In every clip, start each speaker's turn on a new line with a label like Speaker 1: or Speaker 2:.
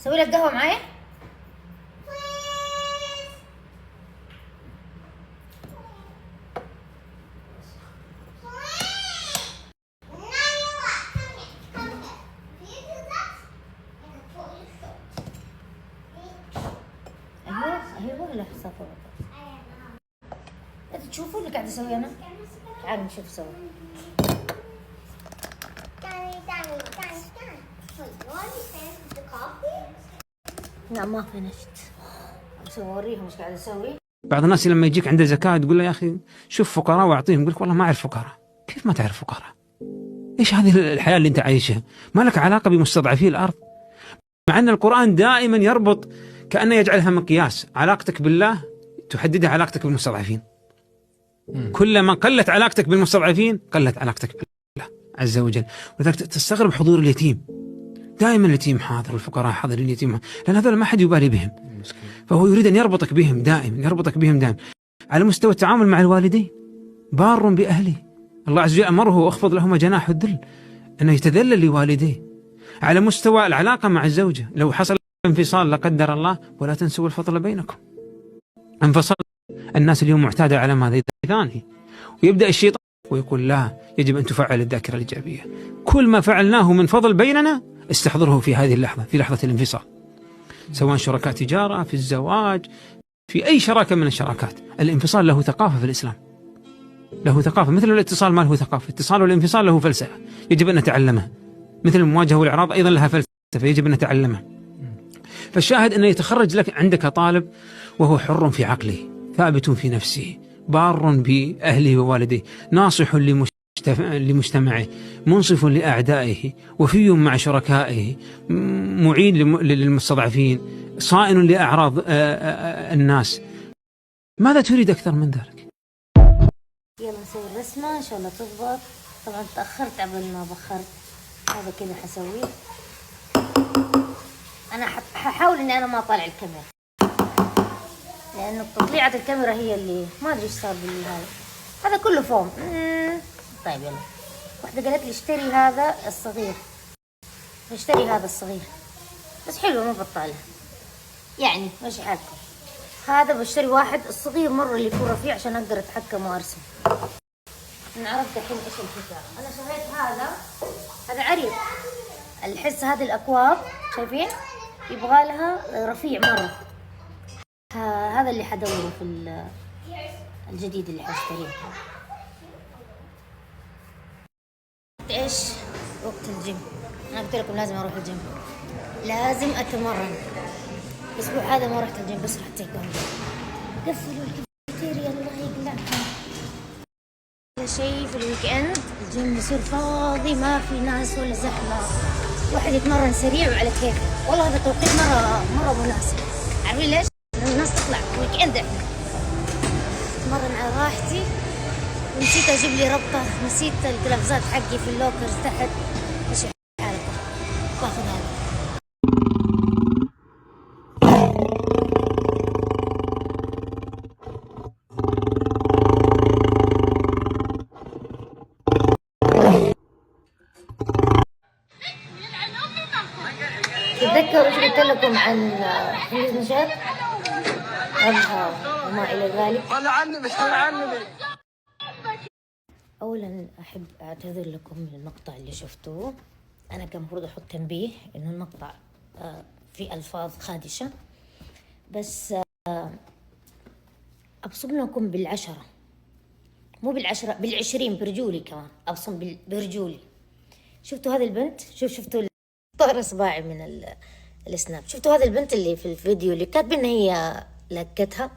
Speaker 1: سوي لك قهوة معايا؟ ايوه لا صفر. انتوا تشوفوا اللي قاعد اسويه انا؟ تعالوا نشوف سوا. لا ما فنشت. اوريهم ايش قاعد اسوي.
Speaker 2: بعض الناس لما يجيك عنده زكاة تقول له يا اخي شوف فقراء واعطيهم، يقول لك والله ما اعرف فقراء. كيف ما تعرف فقراء؟ ايش هذه الحياة اللي انت عايشها؟ ما لك علاقة بمستضعفي الارض. مع ان القرآن دائما يربط، كأنه يجعلها مقياس، علاقتك بالله تحددها علاقتك بالمستضعفين. كلما قلت علاقتك بالمستضعفين قلت علاقتك بالله عز وجل. ولذلك تستغرب حضور اليتيم، دائما اليتيم حاضر والفقراء حاضر، اليتيم لأن هذول ما حد يبالي بهم، فهو يريد أن يربطك بهم دائما، يربطك بهم دائما. على مستوى التعامل مع الوالدين بار بأهله، الله عز وجل أمره واخفض لهما جناح الذل، أنه يتذلل لوالديه. على مستوى العلاقة مع الزوجة، لو حصل انفصال لا قدر الله ولا تنسوا الفضل بينكم. انفصل الناس اليوم معتادة على ماذا ثاني، ويبدأ الشيطان ويقول لا يجب أن تفعل الذاكرة الإيجابية. كل ما فعلناه من فضل بيننا استحضره في هذه اللحظة، في لحظة الانفصال، سواء شركاء تجارة، في الزواج، في أي شراكة من الشراكات. الانفصال له ثقافة في الإسلام، له ثقافة، مثل الاتصال ما له ثقافة. الاتصال والانفصال له فلسفة يجب أن نتعلمها، مثل المواجهة والإعراض أيضا لها فلسفة يجب أن نتعلمها. فالشاهد أنه يتخرج لك عندك طالب وهو حر في عقله، ثابت في نفسه، بار بأهله ووالديه، ناصح لمجتمعه، منصف لأعدائه، وفي مع شركائه، معين للمستضعفين، صائن لأعراض الناس. ماذا تريد أكثر من ذلك؟
Speaker 1: يلا نسوي الرسمة إن شاء الله تضبط. طبعا تأخرت قبل ما بخرت، هذا كذا حسويه. أنا ححاول إني أنا ما أطالع الكاميرا، لأنه تطليعة الكاميرا هي اللي ما أدري إيش صار بالهذا. هذا كله فوم. طيب يلا. واحدة قالت لي اشتري هذا الصغير، اشتري هذا الصغير بس حلو ما بطاله، يعني ماشي حالكم. هذا بشتري واحد الصغير مرة اللي يكون رفيع عشان أقدر أتحكم وأرسم. أنا عرفت الحين إيش الفكرة. أنا شريت هذا عريض، الحس هذه الأكواب شايفين يبغى لها رفيع مرة. هذا اللي حدوره في الجديد اللي حاشتريه. ايش وقت الجيم؟ انا قلت لكم لازم اروح الجيم، لازم اتمرن. الاسبوع هذا ما رحت الجيم، بس رحت تايكوندو. قفلوا الكافيتيريا الله يقلعها. هذا شيء في الويك اند الجيم يصير فاضي، ما في ناس ولا زحمه، واحد يتمرن سريع وعلى كيفه. والله هذا توقيت مره مناسب. عارفين ليش؟ لأن الناس تطلع ويك اند، احنا اتمرن على راحتي. ونسيت اجيب لي ربطه، نسيت القلافزات حقي في اللوكرز تحت. ايش حالكم؟ باخذ هذا. تتذكروا ايش قلت لكم عن حميد نشاط؟ أبها وما إلى ذلك.
Speaker 3: صل على النبي صل على النبي.
Speaker 1: أولا أحب أعتذر لكم من المقطع اللي شفتوه. أنا كان المفروض أحط تنبيه إنه المقطع في ألفاظ خادشة، بس أبصم لكم بالعشرة، مو بالعشرة، بالعشرين، برجولي كمان، أبصم برجولي. شفتوا هذه البنت؟ شفتوا طار إصبعي من السناب. شفتوا هذه البنت اللي في الفيديو اللي كاتبين إن هي لكتها؟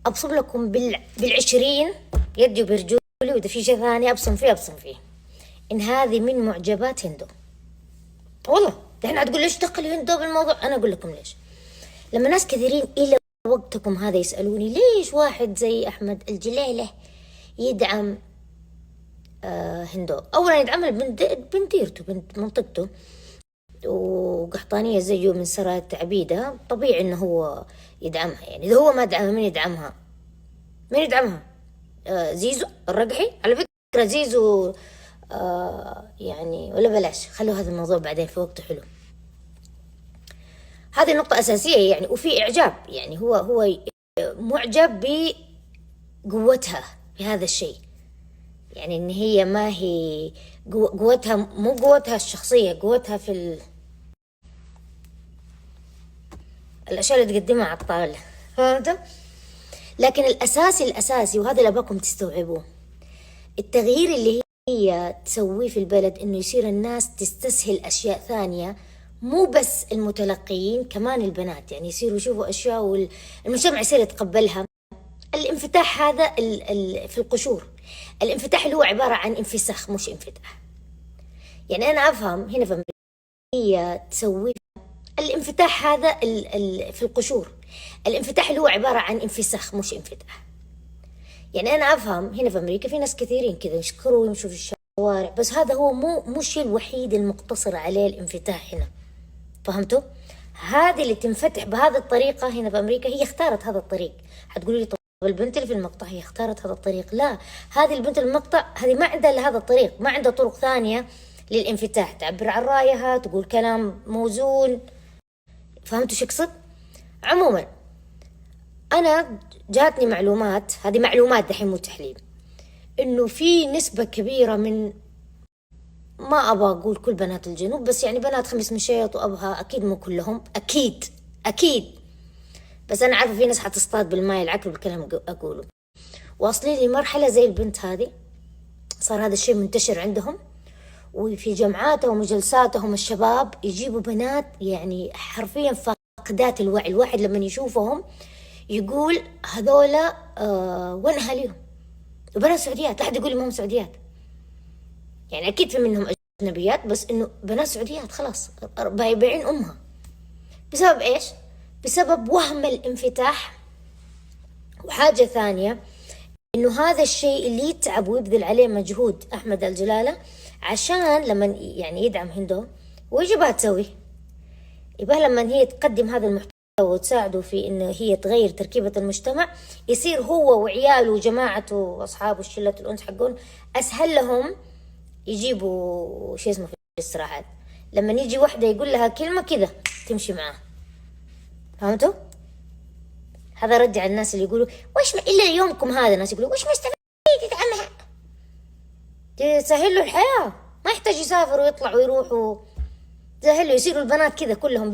Speaker 1: أبصم لكم بالعشرين يدي برجولي. وإذا في شيء ثاني أبصم فيه إن هذه من معجبات هندو. والله احنا هتقول ليش دخل هندو بالموضوع؟ أنا أقول لكم ليش. لما ناس كثيرين إلى وقتكم هذا يسألوني ليش واحد زي أحمد الجليلة يدعم هندو. أولا يدعمها بنت ديرته، بنت منطقته، وقحطانية زيه من سرايا عبيدة، طبيعي إنه هو يدعمها. يعني إذا هو ما دعمها من يدعمها؟ من يدعمها؟ زيزو الرقحي. على فكرة زيزو يعني، ولا بلاش، خلوا هذا الموضوع بعدين في وقته حلو. هذه نقطة أساسية يعني. وفي إعجاب يعني، هو معجب بقوتها في هذا الشيء، يعني إن هي ما هي قوتها، مو قوتها الشخصية، قوتها في الأشياء اللي تقدمها على الطاولة، فهمتوا؟ لكن الأساسي وهذا اللي أبغاكم تستوعبوه، التغيير اللي هي تسويه في البلد إنه يصير الناس تستسهل أشياء ثانية، مو بس المتلقيين، كمان البنات يعني يصيروا يشوفوا أشياء والمجتمع يصير يتقبلها. الانفتاح هذا في القشور، الانفتاح اللي هو عبارة عن انفساخ مش انفتاح. يعني أنا أفهم هنا في أمريكا هي تسوي الانفتاح هذا في القشور، الانفتاح اللي هو عبارة عن انفساخ مش انفتاح. يعني أنا أفهم هنا في أمريكا في ناس كثيرين كذا يشكروا ويمشوا في الشوارع، بس هذا هو مو الشيء الوحيد المقتصر عليه الانفتاح هنا، فهمتوا؟ هذه اللي تنفتح بهذه الطريقة هنا في أمريكا هي اختارت هذا الطريق. هتقولوا لي طب البنت اللي في المقطع هي اختارت هذا الطريق؟ لا، هذه البنت المقطع هذه ما عندها إلا هذا الطريق، ما عندها طرق ثانية للانفتاح، تعبر عن رأيها، تقول كلام موزون. فهمتوا شو أقصد؟ عموما أنا جاتني معلومات، هذه معلومات دحين مو تحليل، إنه في نسبة كبيرة من، ما أبغى أقول كل بنات الجنوب، بس يعني بنات خميس مشيط وأبها، أكيد مو كلهم، أكيد بس أنا عارفة في ناس حتصطاد بالماء العكر بالكلام أقوله. واصلين لي مرحلة زي البنت هذه، صار هذا الشيء منتشر عندهم، وفي جامعاتهم وجلساتهم الشباب يجيبوا بنات يعني حرفيا فاقدات الوعي. الواحد لما يشوفهم يقول هذولا وين أهاليهم؟ وبنات سعوديات، لا حد يقول لي ما هم سعوديات، يعني أكيد في منهم أجنبيات، بس إنه بنات سعوديات خلاص بايعين أمها. بسبب إيش؟ بسبب وهم الانفتاح. وحاجة ثانية، إنه هذا الشيء اللي يتعب ويبذل عليه مجهود أحمد الجلالة عشان لما يعني يدعم هندو، وإيش يبغى تسوي؟ يبغى لما هي تقدم هذا المحتوى وتساعده في إنه هي تغير تركيبة المجتمع، يصير هو وعياله وجماعته وأصحابه الشلة الأنس حقون أسهل لهم يجيبوا شيء اسمه في الاستراحات. لما يجي واحدة يقول لها كلمة كذا تمشي معاه، فهمتوا؟ هذا رجع الناس اللي يقولوا وش إلا يومكم هذا، الناس يقولوا وش مستفيد تدعمها، تسهل له الحياة، ما يحتاج يسافر ويطلع ويروح، تسهل له، يصيروا البنات كذا كلهم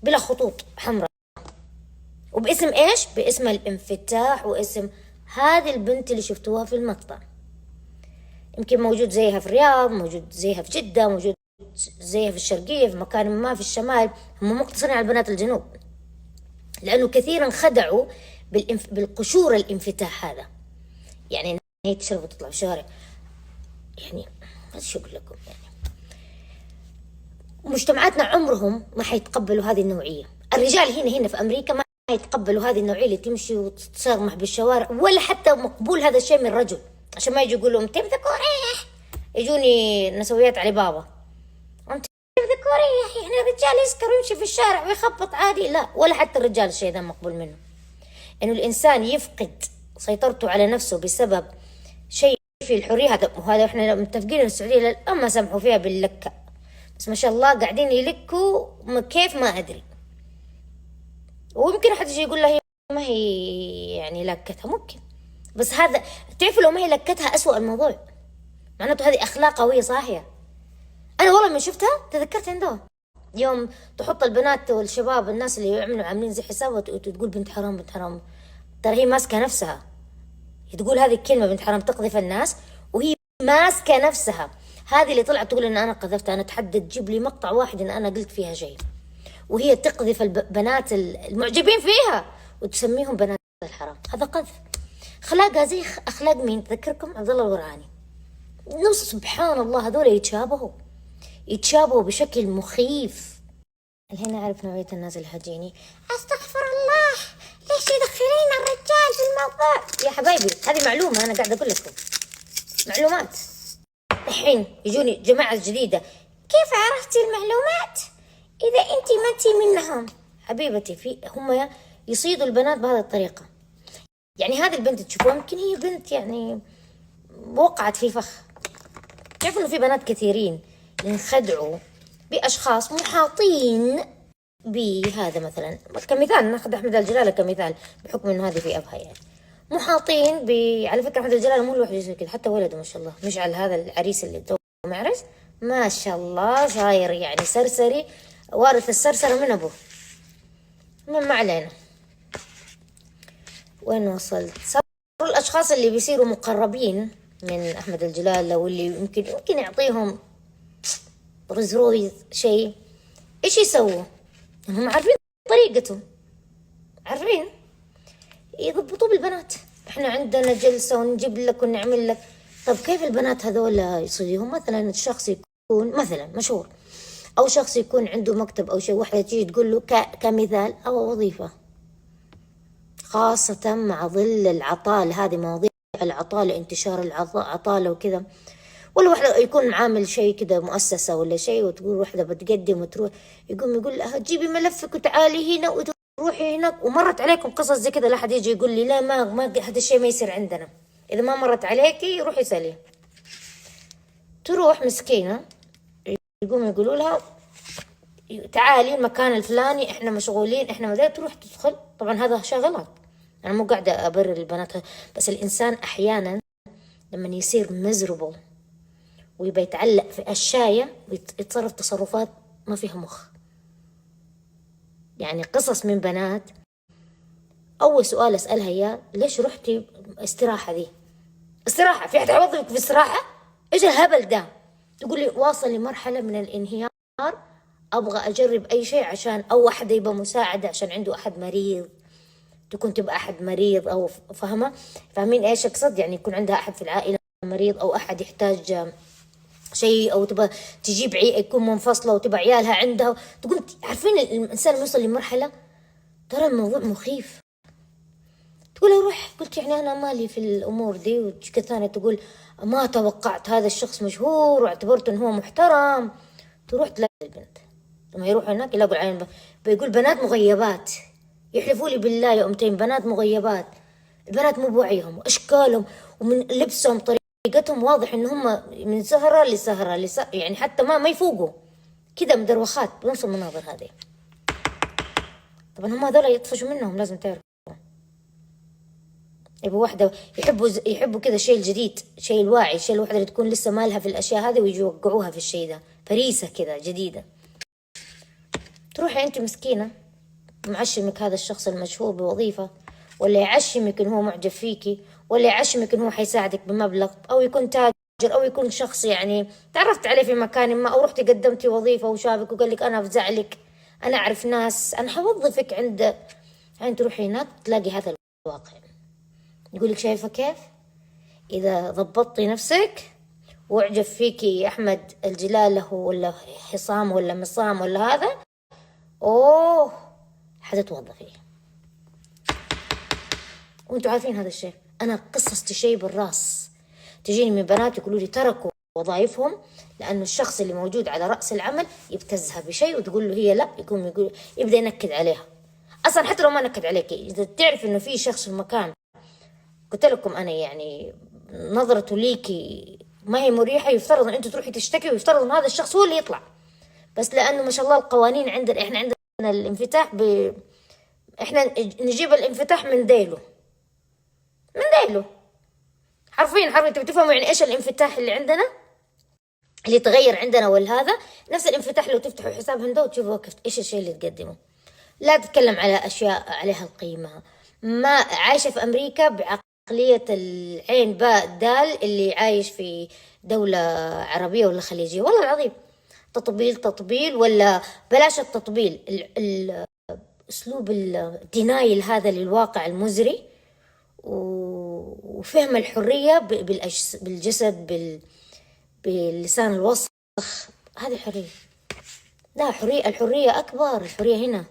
Speaker 1: بلا خطوط حمراء. وباسم إيش؟ باسم الانفتاح، واسم هذه البنت اللي شفتوها في المقطع. يمكن موجود زيها في الرياض، موجود زيها في جدة، موجود زيها في الشرقية، في مكان ما في الشمال. هم مقتصرين على بنات الجنوب، لأنه كثيرا خدعوا بالقشور الانفتاح هذا، يعني هي تشرب وتطلع في الشارع، يعني شو أقول لكم، يعني مجتمعاتنا عمرهم ما حيتقبلوا هذه النوعية. الرجال هنا في أمريكا ما حيتقبلوا هذه النوعية اللي تمشي وتتصرمح بالشوارع، ولا حتى مقبول هذا الشيء من رجل، عشان ما يجي يقول لهم تم ذكورية. يجوني نسويات علي بابا، أنت ذكورية، يعني الرجال يسكر ويمشي في الشارع ويخبط عادي؟ لا، ولا حتى الرجال الشيء ذا مقبول منه. إنه الإنسان يفقد سيطرته على نفسه بسبب شيء في الحرية، وهذا إحنا متفقين إن السعودية للآن ما سمحوا فيها باللكة، بس ما شاء الله قاعدين يلكوا كيف ما أدري. ويمكن أحد يجي يقول له هي ما هي يعني لكتها، ممكن، بس هذا تعرفوا لو ما هي لكتها أسوأ الموضوع، معناته هذه أخلاق قوية صاحية. أنا والله من شفتها تذكرت عندهم يوم تحط البنات والشباب الناس اللي يعملوا عاملين زي حساب وتقول بنت حرام بنت حرام، ترى هي ماسكة نفسها، تقول هذه الكلمة بنت حرام تقذف الناس وهي ماسكة نفسها. هذه اللي طلعت تقول إن أنا قذفت، أنا أتحدى تجيب لي مقطع واحد إن أنا قلت فيها شيء، وهي تقذف البنات المعجبين فيها وتسميهم بنات الحرام. هذا قذف، أخلاقها زي أخلاق مين تذكركم؟ عبد الله الوراني. سبحان الله، هذول يتشابهوا بشكل مخيف. الحين أعرف نوعية الناس اللي هاجيني أستغفر الله ليش يدخلين الرجال في الموضوع. يا حبايبي هذه معلومة، أنا قاعدة أقول لكم معلومات. الحين يجوني جماعة جديدة، كيف عرفتي المعلومات إذا أنت ما أنتي منهم؟ حبيبتي هم يصيدوا البنات بهذه الطريقة. يعني هذه البنت تشوفوها يمكن هي بنت يعني وقعت في فخ. تعرفوا إنه في بنات كثيرين ينخدعوا بأشخاص محاطين بهذا مثلا كمثال، ناخذ أحمد الجلالة كمثال بحكم إنه هذه في أبها يعني، محاطين على فكرة أحمد الجلالة مو لوحده زي كذا، حتى ولده ما شاء الله، مش على هذا العريس اللي تو معرس ما شاء الله صاير يعني سرسري، وارث السرسرة من أبوه. ما علينا. وين وصلت؟ صاروا الأشخاص اللي بيصيروا مقربين من أحمد الجلالة واللي يمكن يعطيهم رزروي شيء، إيش يسووا؟ هم عارفين طريقتهم، عارفين يضبطوا بالبنات. احنا عندنا جلسة ونجيب لك ونعمل لك. طب كيف البنات هذول يصيرهم؟ مثلا الشخص يكون مثلا مشهور، او شخص يكون عنده مكتب او شيء، واحدة تيجي تقول له كمثال او وظيفة، خاصة مع ظل العطالة، هذه مواضيع العطالة، انتشار العطالة وكذا، ولا واحدة يكون عامل شيء كذا مؤسسة ولا شيء، وتقول واحدة بتقدم وتروح، يقول لها جيبي ملفك وتعالي هنا وتروحي هناك. ومرت عليكم قصص زي كذا؟ لا حد يجي يقول لي لا ما هذا الشيء ما يصير عندنا. إذا ما مرت عليكي روحي سأليه. تروح مسكينة يقولوا لها تعالي المكان الفلاني احنا مشغولين احنا ما تروح تدخل. طبعا هذا شيء غلط، انا مو قاعدة ابرر البنات، بس الانسان احيانا لما يصير مزربل ويبقى يتعلق في أشياء ويتصرف تصرفات ما فيها مخ. يعني قصص من بنات أول سؤال أسألها إياه، ليش رحتي استراحة دي؟ استراحة؟ في أحد يوظفك في استراحة؟ إيش الهبل ده؟ تقول لي واصل لمرحلة من الانهيار، أبغى أجرب أي شيء عشان أو أحد يبقى مساعدة عشان عنده أحد مريض، تبقى أحد مريض أو فاهمين إيش أقصد؟ يعني يكون عندها أحد في العائلة مريض، أو أحد يحتاج شيء، او تبغى تجيب يكون منفصله وتبقى عيالها عندها. تقول عارفين الانسان يوصل لمرحله ترى الموضوع مخيف. تقول اروح، قلت يعني انا مالي في الامور دي. وثانيه تقول ما توقعت هذا الشخص مشهور واعتبرت انه هو محترم. تروح تلاقي البنت لما يروح هناك يلاقوا العين بيقول بنات مغيبات، يحلفوا لي بالله يا امتين بنات مغيبات. البنات مو بوعيهم واشكالهم ومن لبسهم طريقتهم واضح ان هم من سهرة لسهرة يعني حتى ما يفوقوا كذا مدروخات بنفس المناظر هذه. طبعا هم هذول يطفشوا منهم، لازم تعرفوا يبقوا واحدة يحبوا كذا الشيء الجديد، شيء الواعي، شيء الواحدة اللي تكون لسه مالها في الاشياء هذه ويجوا يوقعوها في الشيء ده، فريسة كذا جديدة. تروحي انت مسكينة معشمك هذا الشخص المشهور بوظيفة، ولا يعشمك انه هو معجب فيكي، ولا يعشمك انه هو حيساعدك بمبلغ، او يكون تاجر، او يكون شخص يعني تعرفت عليه في مكان ما، او رحتي قدمتي وظيفة وشافك وقال لك انا افزع لك، انا اعرف ناس، انا حوظفك عند تروحي هناك تلاقي هذا الواقع. يقول لك شايفة كيف اذا ضبطتي نفسك واعجب فيكي احمد الجلالة ولا حصام ولا مصام ولا هذا، اوه حتتوظفي. وانتوا عارفين هذا الشيء. انا قصصت شيء بالراس، تجيني من بنات يقولوا لي تركوا وظائفهم لانه الشخص اللي موجود على راس العمل يبتزها بشيء وتقول له هي لا، يقول يبدا ينكد عليها. اصلا حتى لو ما نكد عليك، اذا تعرف انه في شخص في مكان، قلت لكم انا يعني نظرته ليكي ما هي مريحه، يفترض ان انت تروحي تشتكي، ويفترض ان هذا الشخص هو اللي يطلع. بس لانه ما شاء الله القوانين عندنا، احنا عندنا الانفتاح احنا نجيب الانفتاح من ديله، من ديله حرفيا تبي تفهموا يعني ايش الانفتاح اللي عندنا اللي تغير عندنا. والهذا نفس الانفتاح لو تفتحوا حساب هندا وتشوفوا كيف ايش الشيء اللي تقدمه. لا تتكلم على اشياء عليها القيمة. ما عايشة في امريكا بعقلية العين باء دال اللي عايش في دولة عربية ولا خليجية، والله العظيم تطبيل ولا بلاش التطبيل، اسلوب الدينايل هذا للواقع المزري، وفهم الحرية بالجسد باللسان الوسخ. هذه حرية؟ لا، الحرية أكبر. الحرية هنا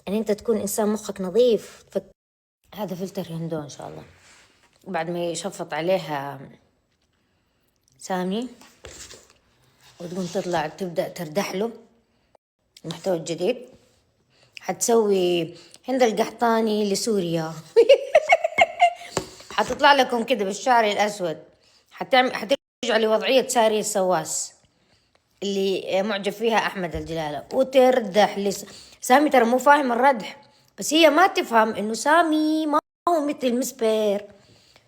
Speaker 1: يعني أنت تكون إنسان مخك نظيف. هذا فلتر هندو إن شاء الله، بعد ما يشفط عليها سامي وتقوم تطلع تبدأ تردح له المحتوى الجديد. حتسوي هند القحطاني لسوريا حتطلع لكم كده بالشعر الأسود، حتجعلي وضعية ساري السواس. اللي معجب فيها أحمد الجلالة وتردح سامي ترى مو فاهم الردح، بس هي ما تفهم إنه سامي ما هو مثل مسفر.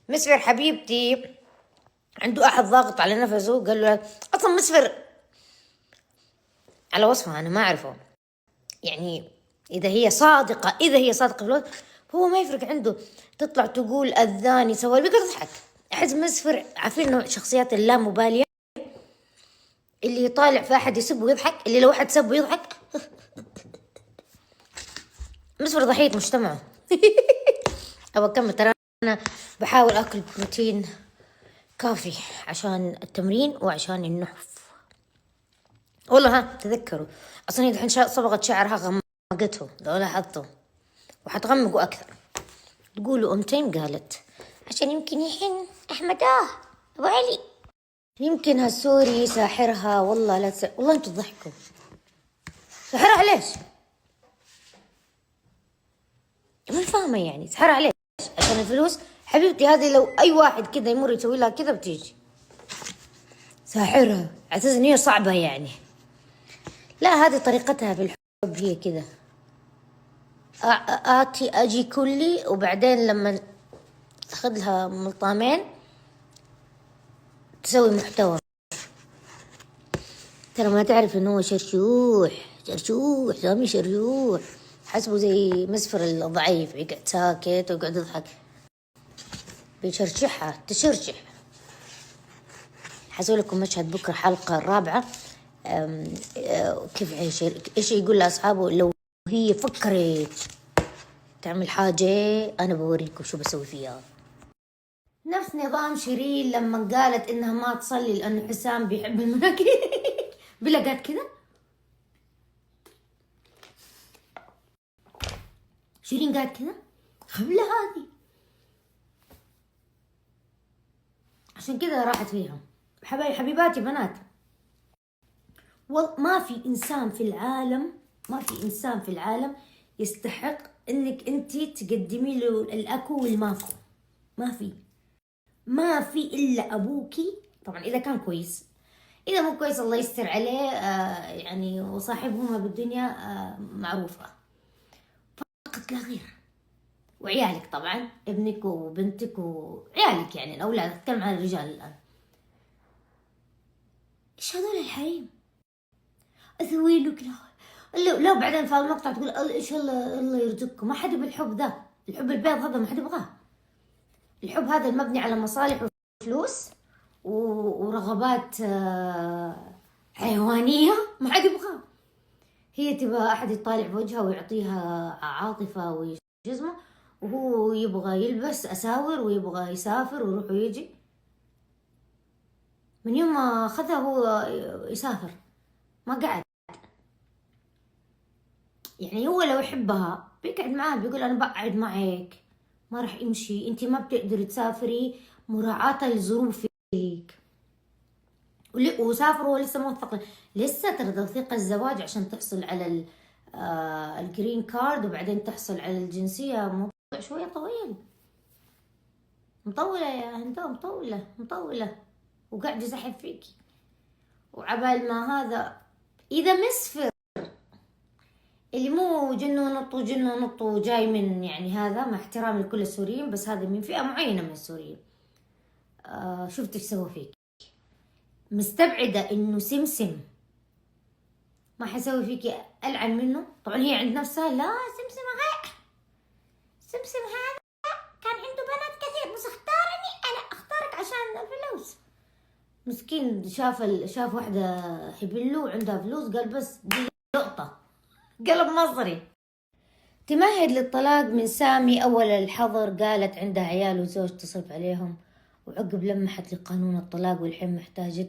Speaker 1: مسفر حبيبتي عنده أحد ضاغط على نفسه قال له أصلا مسفر على وصفها أنا ما أعرفه، يعني إذا هي صادقة في الوصف هو ما يفرق عنده، تطلع تقول أذاني سوالف بيقدر يضحك. أحس مسفر عارفين إنه شخصيات اللامبالية اللي يطالع في أحد يسب ويضحك، اللي لو أحد سب ويضحك. مسفر ضحية مجتمعه. أبغى أكمل، ترى أنا بحاول أكل بروتين كافي عشان التمرين وعشان النحف. والله ها تذكروا أصلا الحين صبغت شعرها غمقته لو لاحظتوا، وحتغمقوا أكثر. تقولوا أمتين قالت عشان يمكن يحن أحمد أبو علي، يمكن هالسوري ساحرها. والله لا والله أنتوا تضحكوا. ساحرها ليش؟ ما فاهمة يعني ساحرها ليش؟ عشان الفلوس؟ حبيبتي هذه لو أي واحد كذا يمر يسوي لها كذا بتيجي ساحرها على أساس إن هي صعبة يعني. لا هذه طريقتها في الحب، هي كذا أجي كلي وبعدين لما تاخذ لها ملطامين تسوي محتوى. ترى ما تعرف انه هو شرشوح سامي شرشوح، حسبه زي مسفر الضعيف يقعد ساكت ويقعد يضحك، بيشرشحها تشرشح. حسوي لكم مشهد بكرة حلقة الرابعة كيف ايش يقول لاصحابه لو هي فكرت تعمل حاجة أنا بوريكم شو بسوي فيها. نفس نظام شيرين لما قالت إنها ما تصلي لأنه حسام بيحب المناكير. بلا قالت كذا، شيرين قالت كذا خبلة هذه، عشان كذا راحت فيها. حبيباتي بنات، ما في إنسان في العالم يستحق إنك أنتي تقدمي له الأكو والماكو. ما في إلا أبوكي، طبعا إذا كان كويس، إذا مو كويس الله يستر عليه. يعني وصاحبهما بالدنيا معروفة فقط لا غير. وعيالك طبعا، ابنك وبنتك وعيالك، يعني الأولاد، أتكلم عن الرجال الآن. إيش هذول الحريم؟ أسوي لك لا بعدين في المقطع تقول إيش الله يرزقكم. ما حد يبغى الحب ذا، الحب البيض هذا ما حد يبغاه. الحب هذا المبني على مصالح وفلوس ورغبات حيوانية ما حد يبغاه. هي تبغى أحد يطالع بوجهها ويعطيها عاطفة وجزمة، وهو يبغى يلبس أساور ويبغى يسافر ويروح ويجي. من يوم ما أخذها هو يسافر ما قعد. يعني هو لو يحبها بيقعد معاه، بيقول أنا بقعد معك، ما راح يمشي، أنت ما بتقدري تسافري مراعاة لظروفك. وسافر هو لسه موثق، لسه ترى توثيق الزواج عشان تحصل على الجرين كارد وبعدين تحصل على الجنسية موضوع شوية طويل. مطولة يا هندو، مطولة وقاعد يسحب فيكي. وعبال ما هذا إذا مسفر اللي مو جنو نطو جاي من، يعني هذا مع احترامي لكل السوريين، بس هذا من فئة معينة من السوريين. شفت ايش سوى فيك؟ مستبعدة انه سمسم ما حيسوي فيكي ألعن منه. طبعا هي عند نفسها لا سمسم هذا كان عنده بنات كثير بس اختارني انا، اختارك عشان الفلوس. مسكين شاف واحدة هبلو عندها فلوس قال بس دي لقطة، قلب مصري. تمهد للطلاق من سامي أول الحظر، قالت عندها عيال وزوج تصرف عليهم، وعقب لمحت لقانون الطلاق والحين محتاجة